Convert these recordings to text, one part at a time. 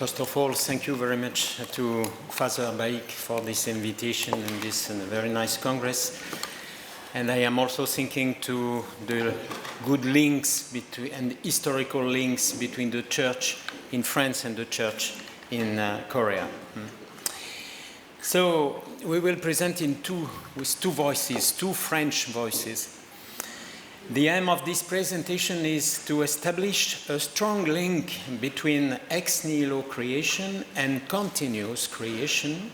First of all, thank you very much to Father Baik for this invitation and this very nice congress. And I am also thinking to the good links between, and historical links between the church in France and the church in Korea. So we will present with two voices, two French voices. The aim of this presentation is to establish a strong link between ex nihilo creation and continuous creation,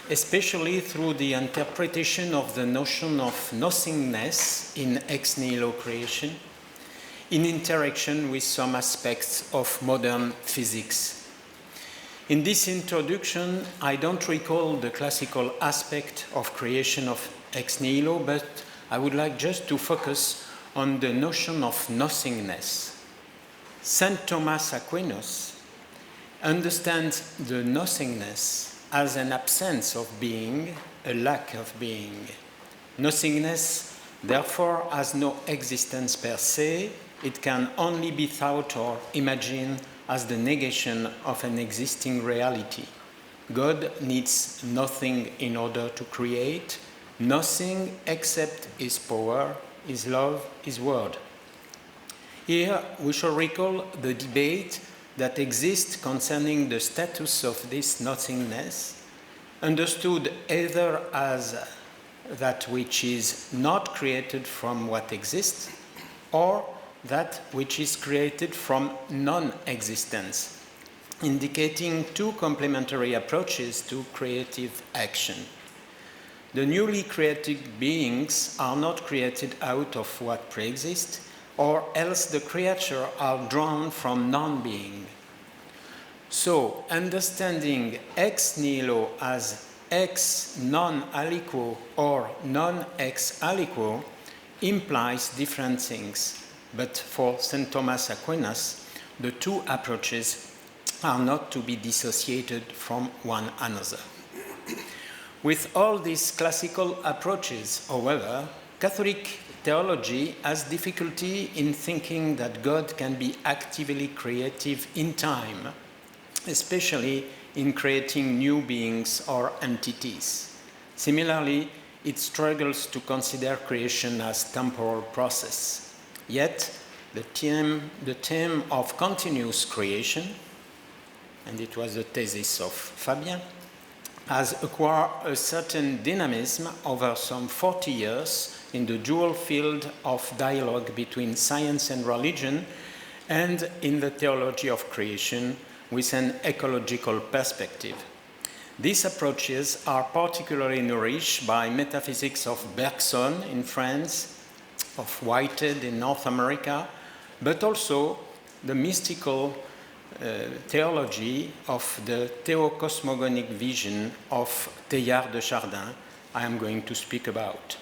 especially through the interpretation of the notion of nothingness in ex nihilo creation, in interaction with some aspects of modern physics. In this introduction, I don't recall the classical aspect of creation of ex nihilo, but I would like just to focus on the notion of nothingness. St. Thomas Aquinas understands the nothingness as an absence of being, a lack of being. Nothingness, therefore, has no existence per se. It can only be thought or imagined as the negation of an existing reality. God needs nothing in order to create, nothing except his power, his love, his word. Here we shall recall the debate that exists concerning the status of this nothingness, understood either as that which is not created from what exists, or that which is created from non-existence, indicating two complementary approaches to creative action. The newly created beings are not created out of what pre-exists, or else the creature are drawn from non-being. So, understanding ex nihilo as ex non aliquo or non ex aliquo implies different things, but for St. Thomas Aquinas, the two approaches are not to be dissociated from one another. With all these classical approaches, however, Catholic theology has difficulty in thinking that God can be actively creative in time, especially in creating new beings or entities. Similarly, it struggles to consider creation as temporal process. Yet, the theme of continuous creation, and it was the thesis of Fabien, has acquired a certain dynamism over some 40 years in the dual field of dialogue between science and religion, and in the theology of creation with an ecological perspective. These approaches are particularly nourished by metaphysics of Bergson in France, of Whitehead in North America, but also the mystical theology of the theocosmogonic vision of Teilhard de Chardin I am going to speak about.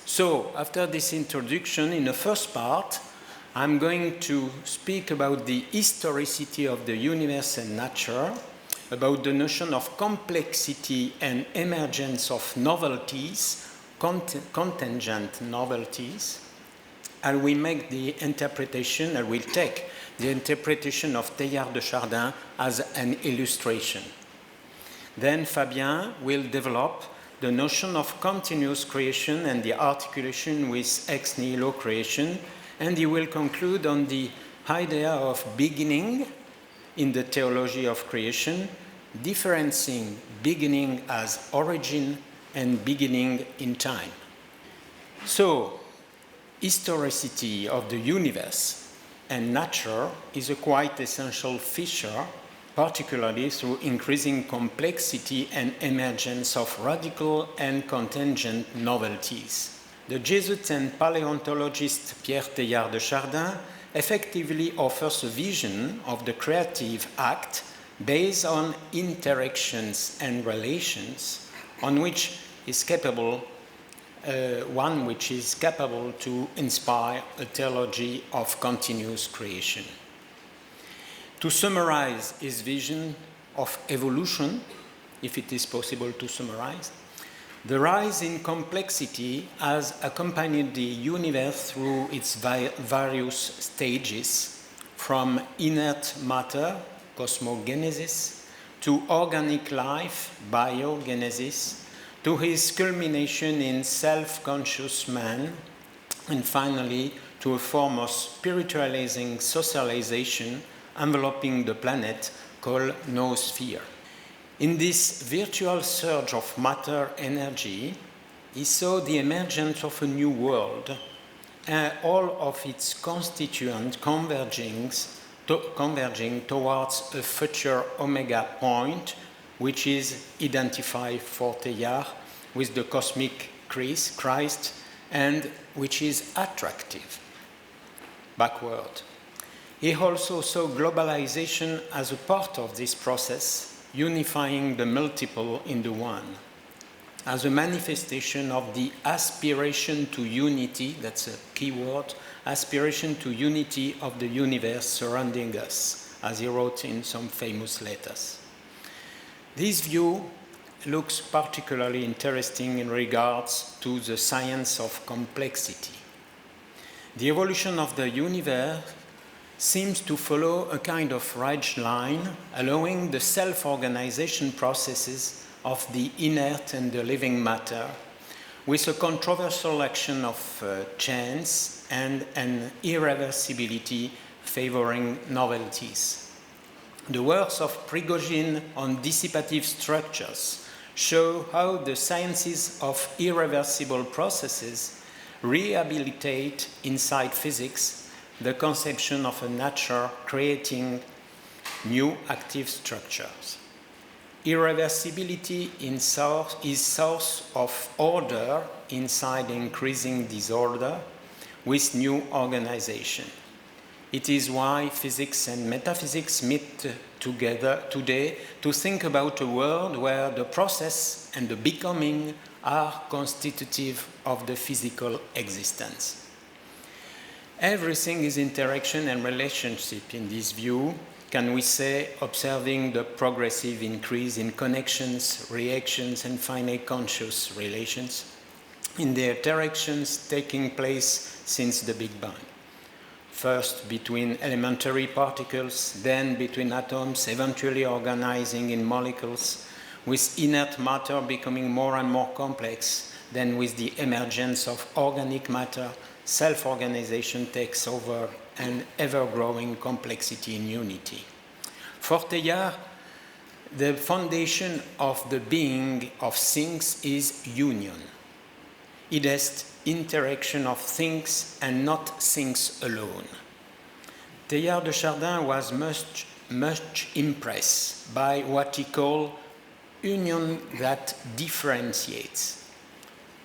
So, after this introduction, in the first part, I'm going to speak about the historicity of the universe and nature, about the notion of complexity and emergence of novelties, contingent novelties. I will make the interpretation, I will take the interpretation of Teilhard de Chardin as an illustration. Then Fabien will develop the notion of continuous creation and the articulation with ex nihilo creation, and he will conclude on the idea of beginning in the theology of creation, differencing beginning as origin and beginning in time. So, historicity of the universe and nature is a quite essential feature, particularly through increasing complexity and emergence of radical and contingent novelties. The Jesuit and paleontologist Pierre Teilhard de Chardin effectively offers a vision of the creative act based on interactions and relations, on which is capable one which is capable to inspire a theology of continuous creation. To summarize his vision of evolution, if it is possible to summarize, the rise in complexity has accompanied the universe through its various stages, from inert matter, cosmogenesis, to organic life, biogenesis, to his culmination in self-conscious man, and finally to a form of spiritualizing socialization enveloping the planet called noosphere. In this virtual surge of matter energy, he saw the emergence of a new world, and all of its constituents converging towards a future omega point, which is identified for Teilhard with the cosmic Christ, and which is attractive. Backward. He also saw globalization as a part of this process, unifying the multiple in the one, as a manifestation of the aspiration to unity, that's a key word, aspiration to unity of the universe surrounding us, as he wrote in some famous letters. This view looks particularly interesting in regards to the science of complexity. The evolution of the universe seems to follow a kind of right line, allowing the self-organization processes of the inert and the living matter, with a controversial action of chance and an irreversibility favoring novelties. The works of Prigogine on dissipative structures show how the sciences of irreversible processes rehabilitate inside physics the conception of a nature creating new active structures. Irreversibility is source of order inside increasing disorder with new organization. It is why physics and metaphysics meet together today to think about a world where the process and the becoming are constitutive of the physical existence. Everything is interaction and relationship in this view, can we say, observing the progressive increase in connections, reactions, and finite conscious relations in the interactions taking place since the Big Bang. First between elementary particles, then between atoms, eventually organizing in molecules, with inert matter becoming more and more complex, then with the emergence of organic matter, self-organization takes over and ever-growing complexity in unity. For Teilhard, the foundation of the being of things is union. It is interaction of things and not things alone. Teilhard de Chardin was much impressed by what he called union that differentiates.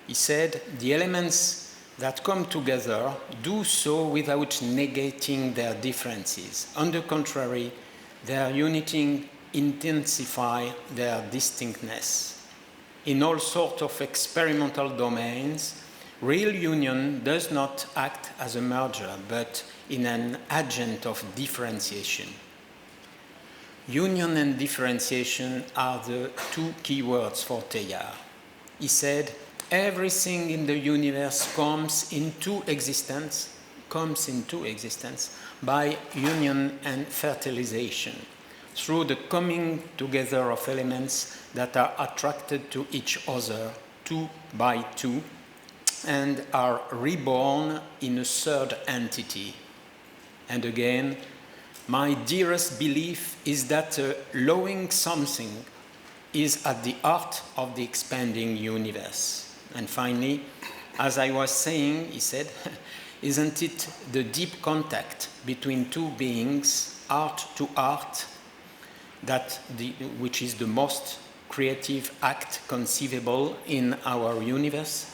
He said, the elements that come together do so without negating their differences. On the contrary, their unity intensifies their distinctness. In all sorts of experimental domains, real union does not act as a merger, but in an agent of differentiation. Union and differentiation are the two key words for Teilhard. He said, everything in the universe comes into existence by union and fertilization, through the coming together of elements that are attracted to each other, two by two, and are reborn in a third entity. And again, my dearest belief is that allowing something is at the heart of the expanding universe. And finally, as I was saying, he said, isn't it the deep contact between two beings, art to art, which is the most creative act conceivable in our universe?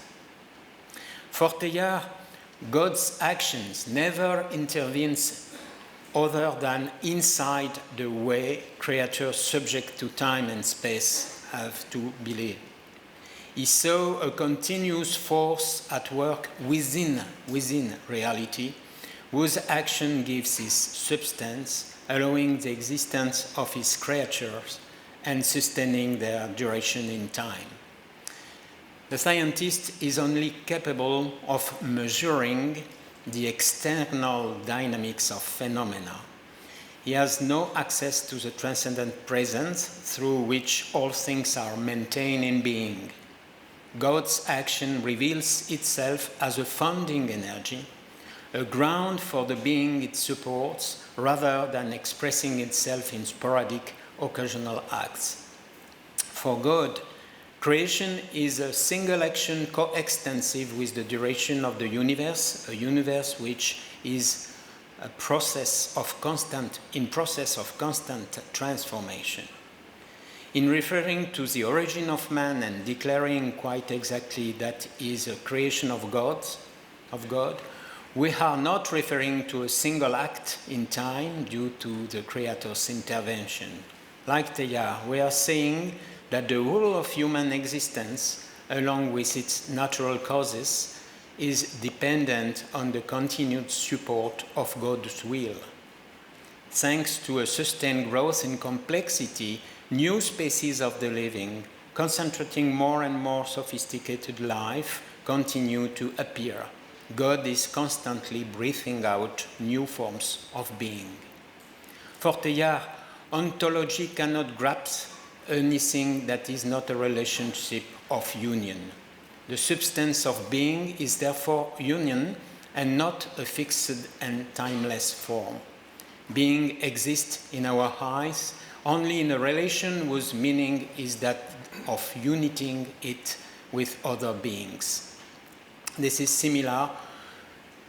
For Teilhard, God's actions never intervenes other than inside the way creatures subject to time and space have to believe. He saw a continuous force at work within reality, whose action gives his substance, allowing the existence of his creatures and sustaining their duration in time. The scientist is only capable of measuring the external dynamics of phenomena. he has no access to the transcendent presence through which all things are maintained in being. God's action reveals itself as a founding energy, a ground for the being it supports, rather than expressing itself in sporadic, occasional acts. For God, creation is a single action coextensive with the duration of the universe, a universe which is in process of constant transformation. In referring to the origin of man and declaring quite exactly that is a creation of God, we are not referring to a single act in time due to the Creator's intervention. Like Teilhard, we are saying that the whole of human existence, along with its natural causes, is dependent on the continued support of God's will. Thanks to a sustained growth in complexity, new species of the living, concentrating more and more sophisticated life, continue to appear. God is constantly breathing out new forms of being. For Teilhard, ontology cannot grasp anything that is not a relationship of union. The substance of being is therefore union and not a fixed and timeless form. Being exists in our eyes only in a relation whose meaning is that of uniting it with other beings. This is similar,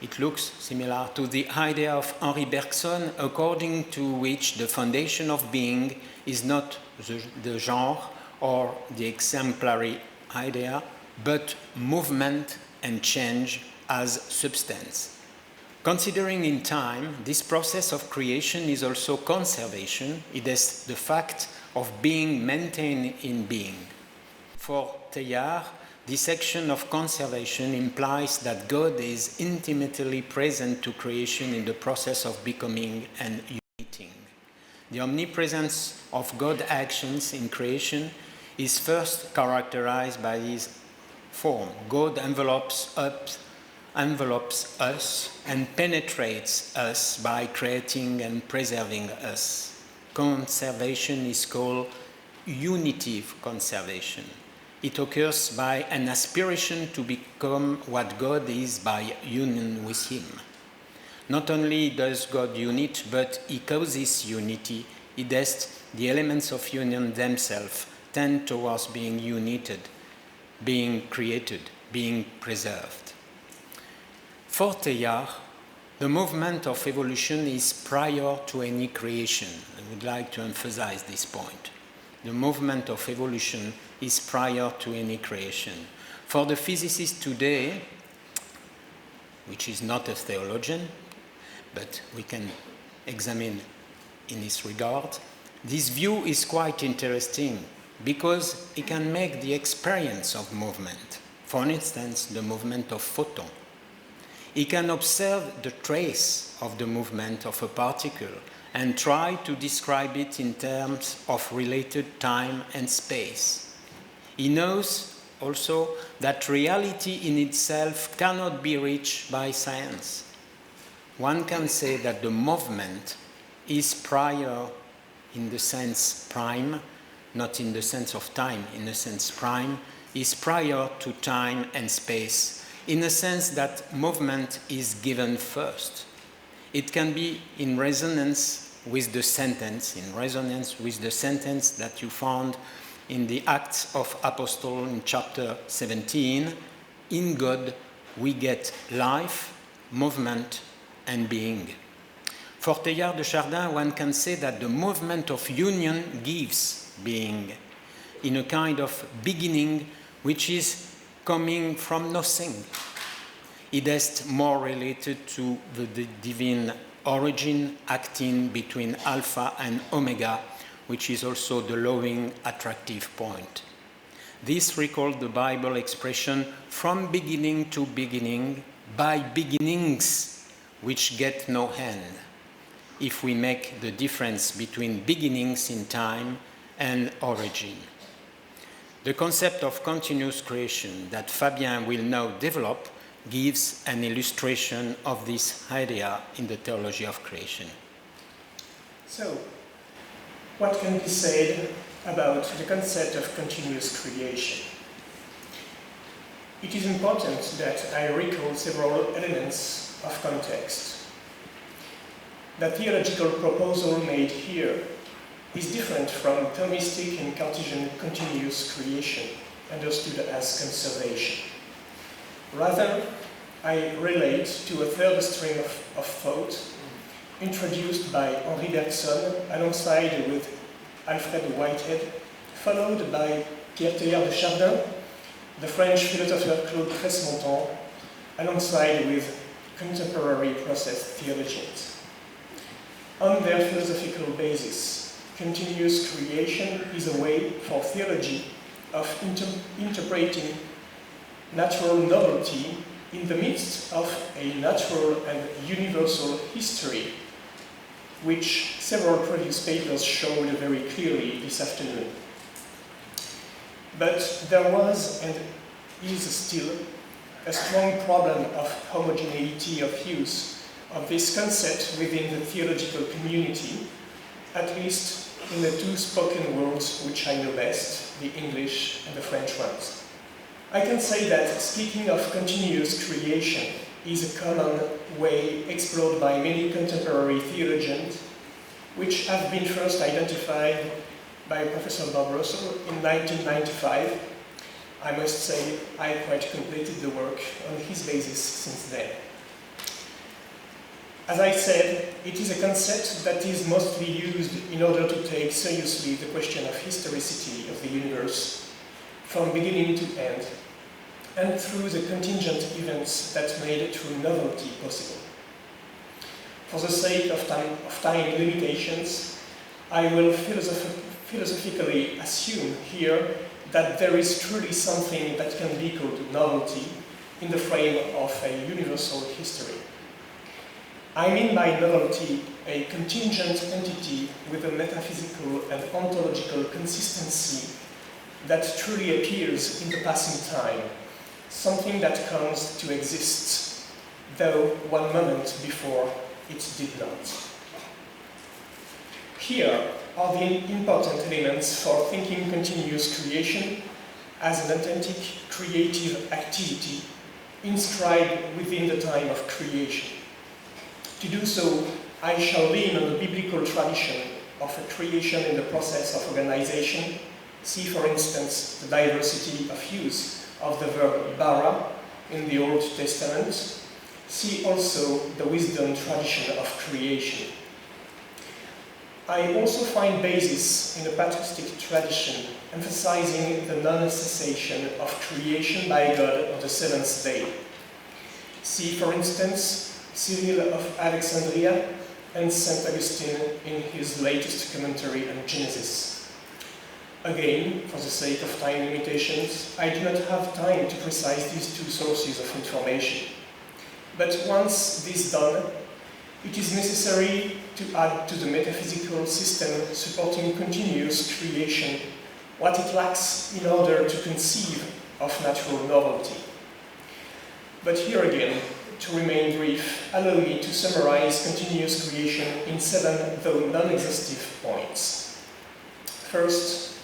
it looks similar to the idea of Henri Bergson, according to which the foundation of being is not the genre or the exemplary idea, but movement and change as substance. Considering in time, this process of creation is also conservation. It is the fact of being maintained in being. For Teilhard, this action of conservation implies that God is intimately present to creation in the process of becoming and uniting. The omnipresence of God's actions in creation is first characterized by his form. God envelopes us and penetrates us by creating and preserving us. Conservation is called unitive conservation. It occurs by an aspiration to become what God is by union with Him. Not only does God unite, but He causes unity. He does the elements of union themselves tend towards being united, being created, being preserved. For Teilhard, the movement of evolution is prior to any creation. I would like to emphasize this point. The movement of evolution is prior to any creation. For the physicist today, which is not a theologian, but we can examine in this regard, this view is quite interesting because it can make the experience of movement. For instance, the movement of photon. He can observe the trace of the movement of a particle and try to describe it in terms of related time and space. He knows also that reality in itself cannot be reached by science. One can say that the movement is prior in the sense prime, not in the sense of time, in the sense prime, is prior to time and space, in the sense that movement is given first. It can be in resonance with the sentence, that you found in the Acts of Apostles in chapter 17. In God we get life, movement, and being. For Teilhard de Chardin, one can say that the movement of union gives being in a kind of beginning which is coming from nothing. It is more related to the divine origin acting between alpha and omega, which is also the loving, attractive point. This recalls the Bible expression, from beginning to beginning, by beginnings which get no end, if we make the difference between beginnings in time and origin. The concept of continuous creation that Fabien will now develop gives an illustration of this idea in the theology of creation. So, what can be said about the concept of continuous creation? It is important that I recall several elements of context. The theological proposal made here is different from Thomistic and Cartesian continuous creation, understood as conservation. Rather, I relate to a third stream of thought introduced by Henri Bergson alongside with Alfred Whitehead, followed by Pierre Teilhard de Chardin, the French philosopher Claude Cresmonton, alongside with contemporary process theologians. On their philosophical basis, continuous creation is a way for theology of interpreting natural novelty in the midst of a natural and universal history, which several previous papers showed very clearly this afternoon. But there was and is still a strong problem of homogeneity of use of this concept within the theological community, at least in the two spoken words which I know best, the English and the French ones. I can say that speaking of continuous creation is a common way explored by many contemporary theologians, which have been first identified by Professor Bob Russell in 1995. I must say I quite completed the work on his basis since then. As I said, it is a concept that is mostly used in order to take seriously the question of historicity of the universe from beginning to end, and through the contingent events that made true novelty possible. For the sake of time limitations, I will philosophically assume here that there is truly something that can be called novelty in the frame of a universal history. I mean by novelty a contingent entity with a metaphysical and ontological consistency that truly appears in the passing time, something that comes to exist, though one moment before it did not. Here are the important elements for thinking continuous creation as an authentic creative activity inscribed within the time of creation. To do so, I shall lean on the biblical tradition of a creation in the process of organization. See, for instance, the diversity of use of the verb bara in the Old Testament. See also the wisdom tradition of creation. I also find basis in the patristic tradition, emphasizing the non-cessation of creation by God on the seventh day. See, for instance, Cyril of Alexandria and St. Augustine in his latest commentary on Genesis. Again, for the sake of time limitations, I do not have time to precise these two sources of information. But once this done, it is necessary to add to the metaphysical system supporting continuous creation what it lacks in order to conceive of natural novelty. But here again, to remain brief, allow me to summarize continuous creation in 7, though non-exhaustive points. First,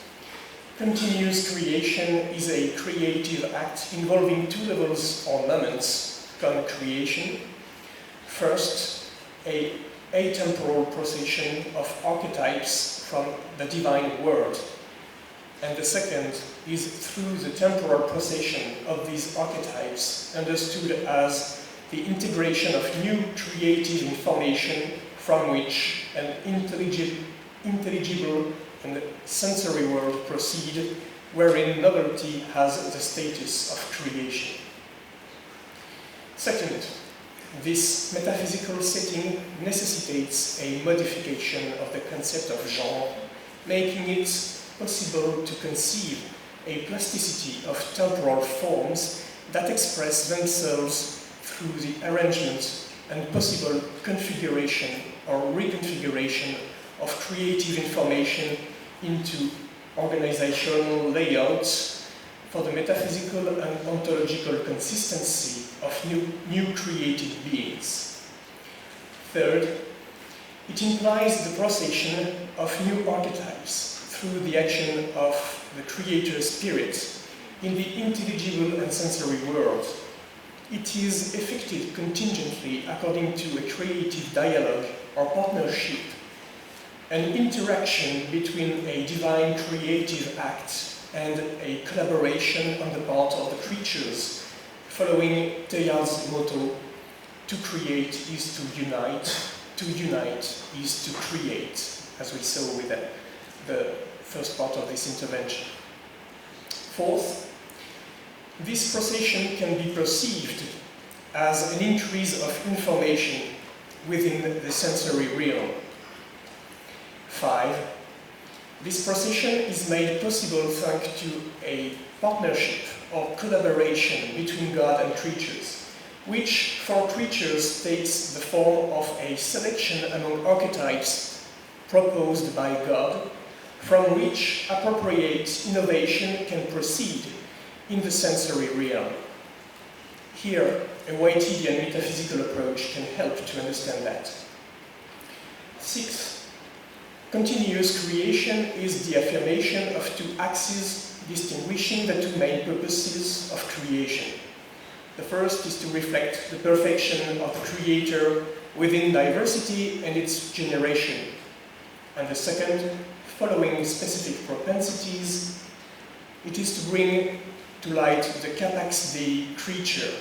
continuous creation is a creative act involving two levels or moments called creation. First, a atemporal procession of archetypes from the divine world. And the second is through the temporal procession of these archetypes, understood as the integration of new creative information from which an intelligible and sensory world proceed, wherein novelty has the status of creation. Second, this metaphysical setting necessitates a modification of the concept of genre, making it possible to conceive a plasticity of temporal forms that express themselves through the arrangement and possible configuration or reconfiguration of creative information into organizational layouts for the metaphysical and ontological consistency of new created beings. Third, It implies the procession of new archetypes through the action of the Creator Spirit in the intelligible and sensory world. It is effected contingently according to a creative dialogue or partnership, an interaction between a divine creative act and a collaboration on the part of the creatures, following Theia's motto, to create is to unite is to create, as we saw with the first part of this intervention. Fourth, this procession can be perceived as an increase of information within the sensory realm. 5. This procession is made possible thanks to a partnership or collaboration between God and creatures, which for creatures takes the form of a selection among archetypes proposed by God, from which appropriate innovation can proceed in the sensory realm. Here, a weighted and metaphysical approach can help to understand that. 6. Continuous creation is the affirmation of two axes distinguishing the two main purposes of creation. The first is to reflect the perfection of the Creator within diversity and its generation. And the second, following specific propensities, it is to bring to light the capax Dei creature,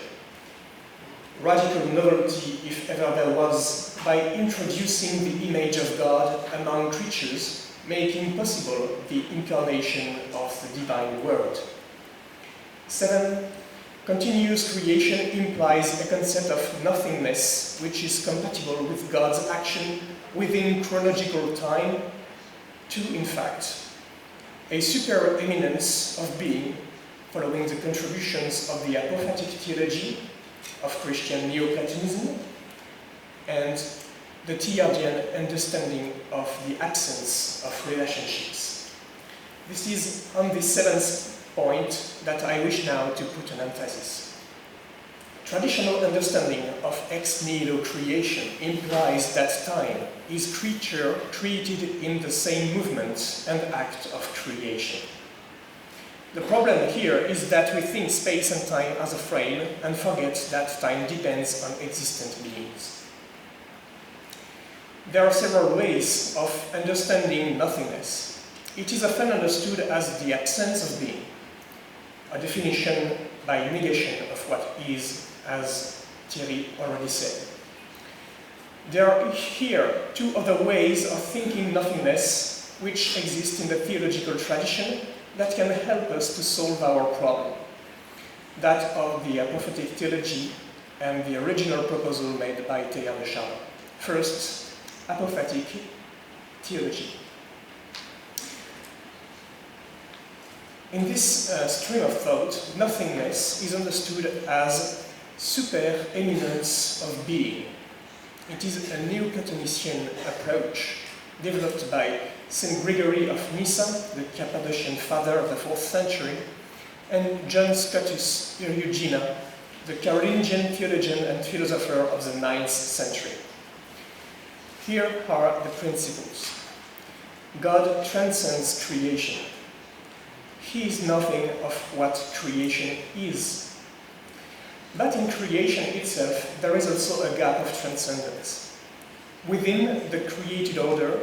radical novelty if ever there was, by introducing the image of God among creatures, making possible the incarnation of the divine word. 7. Continuous creation implies a concept of nothingness, which is compatible with God's action within chronological time, to, in fact, a supereminence of being, following the contributions of the apophatic theology of Christian Neoplatonism and the Theologian understanding of the absence of relationships. This is on the seventh point that I wish now to put an emphasis. Traditional understanding of ex nihilo creation implies that time is creature created in the same movement and act of creation. The problem here is that we think space and time as a frame and forget that time depends on existent beings. There are several ways of understanding nothingness. It is often understood as the absence of being, a definition by negation of what is, as Thierry already said. There are here two other ways of thinking nothingness which exist in the theological tradition that can help us to solve our problem. That of the apophatic theology and the original proposal made by Thierry Magnin. First, apophatic theology. In this stream of thought, nothingness is understood as supereminence of being. It is a Neoplatonician approach developed by St. Gregory of Nyssa, the Cappadocian father of the 4th century, and John Scotus Eriugena, the Carolingian theologian and philosopher of the 9th century. Here are the principles. God transcends creation. He is nothing of what creation is. But in creation itself, there is also a gap of transcendence. Within the created order,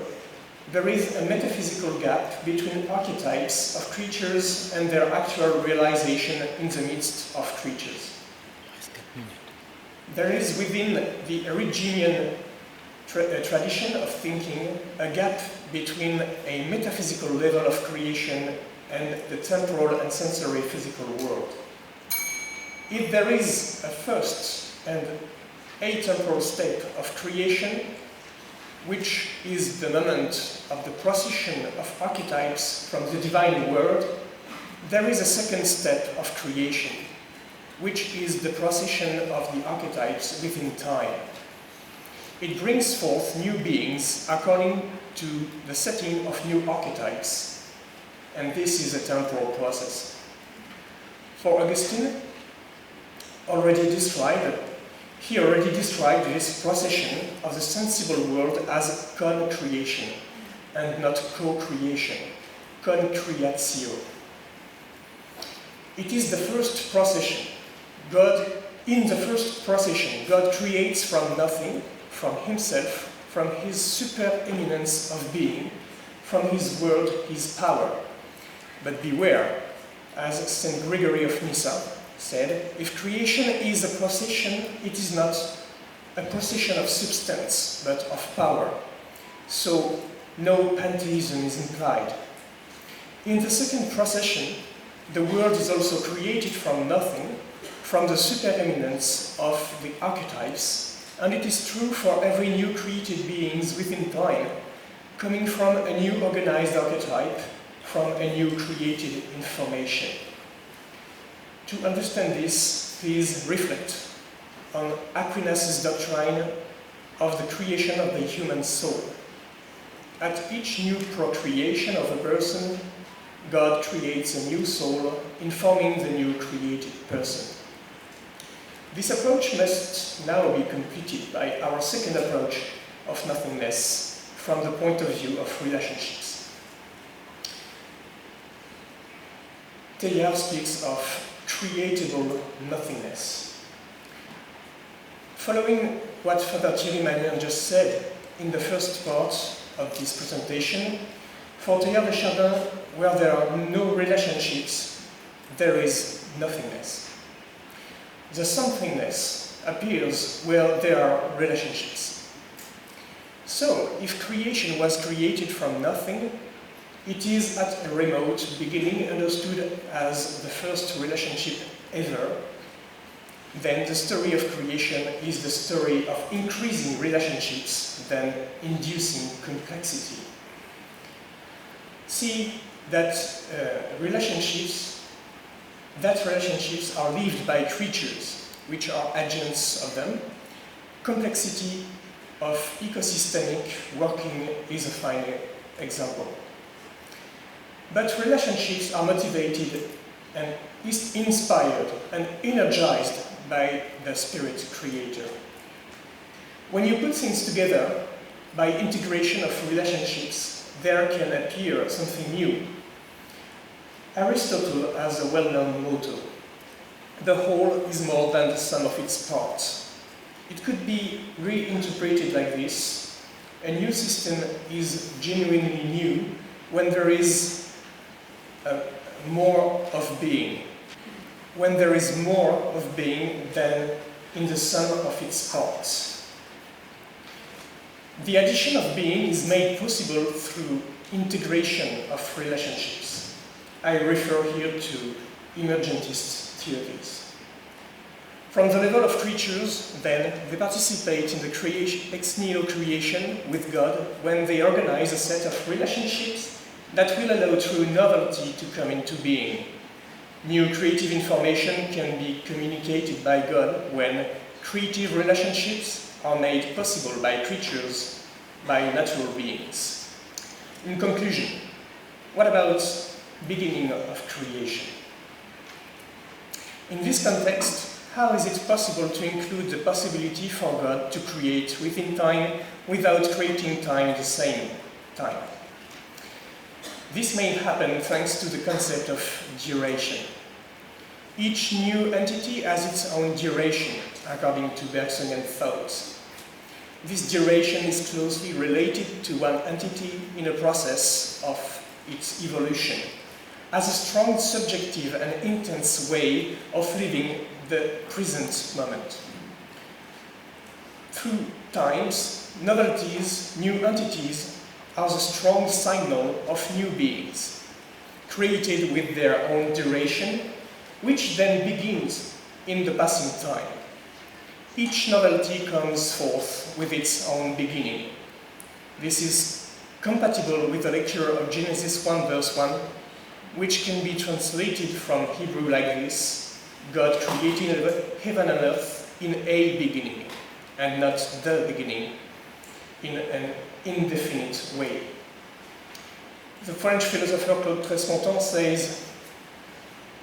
there is a metaphysical gap between archetypes of creatures and their actual realization in the midst of creatures. There is within the Origenian tradition of thinking a gap between a metaphysical level of creation and the temporal and sensory physical world. If there is a first and atemporal step of creation, which is the moment of the procession of archetypes from the divine world, there is a second step of creation, which is the procession of the archetypes within time. It brings forth new beings according to the setting of new archetypes, and this is a temporal process. For Augustine, already described, He already described this procession of the sensible world as con-creation, and not co-creation, con-creatio. It is the first procession. In the first procession, God creates from nothing, from himself, from his supereminence of being, from his word, his power. But beware, as St. Gregory of Nyssa said, if creation is a procession, it is not a procession of substance, but of power. So no pantheism is implied. In the second procession, the world is also created from nothing, from the supereminence of the archetypes, and it is true for every new created beings within time, coming from a new organized archetype, from a new created information. To understand this, please reflect on Aquinas' doctrine of the creation of the human soul. At each new procreation of a person, God creates a new soul, informing the new created person. This approach must now be completed by our second approach of nothingness from the point of view of relationships. Teilhard speaks of creatable nothingness. Following what Father Thierry Magnin just said in the first part of this presentation, for Teilhard de Chardin, where there are no relationships, there is nothingness. The somethingness appears where there are relationships. So, if creation was created from nothing, it is at a remote beginning understood as the first relationship ever. Then the story of creation is the story of increasing relationships, then inducing complexity. See that relationships are lived by creatures, which are agents of them. Complexity of ecosystemic working is a fine example. But relationships are motivated and inspired and energized by the Spirit Creator. When you put things together by integration of relationships, there can appear something new. Aristotle has a well-known motto: the whole is more than the sum of its parts. It could be reinterpreted like this: a new system is genuinely new when there is more of being. When there is more of being than in the sum of its parts. The addition of being is made possible through integration of relationships. I refer here to emergentist theories. From the level of creatures, then, they participate in the ex nihilo creation with God when they organize a set of relationships that will allow true novelty to come into being. New creative information can be communicated by God when creative relationships are made possible by creatures, by natural beings. In conclusion, what about beginning of creation? In this context, how is it possible to include the possibility for God to create within time without creating time at the same time? This may happen thanks to the concept of duration. Each new entity has its own duration, according to Bergsonian thought. This duration is closely related to one entity in a process of its evolution, as a strong subjective and intense way of living the present moment. Through times, novelties, new entities are the strong signal of new beings, created with their own duration, which then begins in the passing time. Each novelty comes forth with its own beginning. This is compatible with the lecture of Genesis 1 verse 1, which can be translated from Hebrew like this: God created heaven and earth in a beginning, and not the beginning, in an indefinite way. The French philosopher Claude Tresmontant says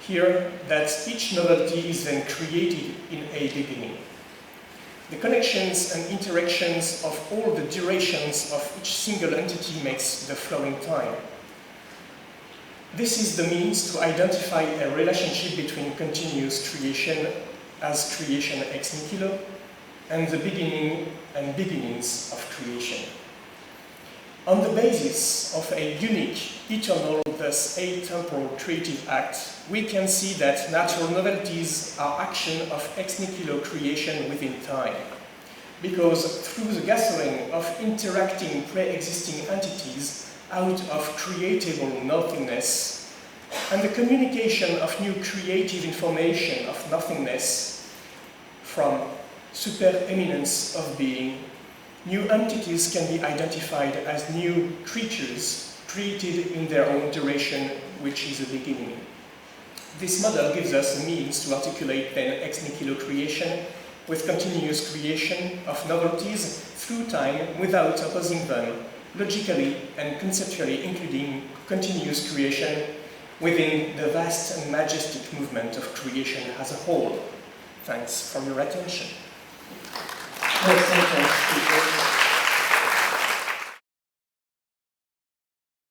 here that each novelty is then created in a beginning. The connections and interactions of all the durations of each single entity makes the flowing time. This is the means to identify a relationship between continuous creation as creation ex nihilo and the beginning and beginnings of creation. On the basis of a unique, eternal, thus atemporal creative act, we can see that natural novelties are action of ex nihilo creation within time. Because through the gathering of interacting pre-existing entities out of creatable nothingness, and the communication of new creative information of nothingness from supereminence of being, new entities can be identified as new creatures created in their own duration, which is a beginning. This model gives us a means to articulate then ex nihilo creation with continuous creation of novelties through time without opposing them, logically and conceptually including continuous creation within the vast and majestic movement of creation as a whole. Thanks for your attention. Next sentence.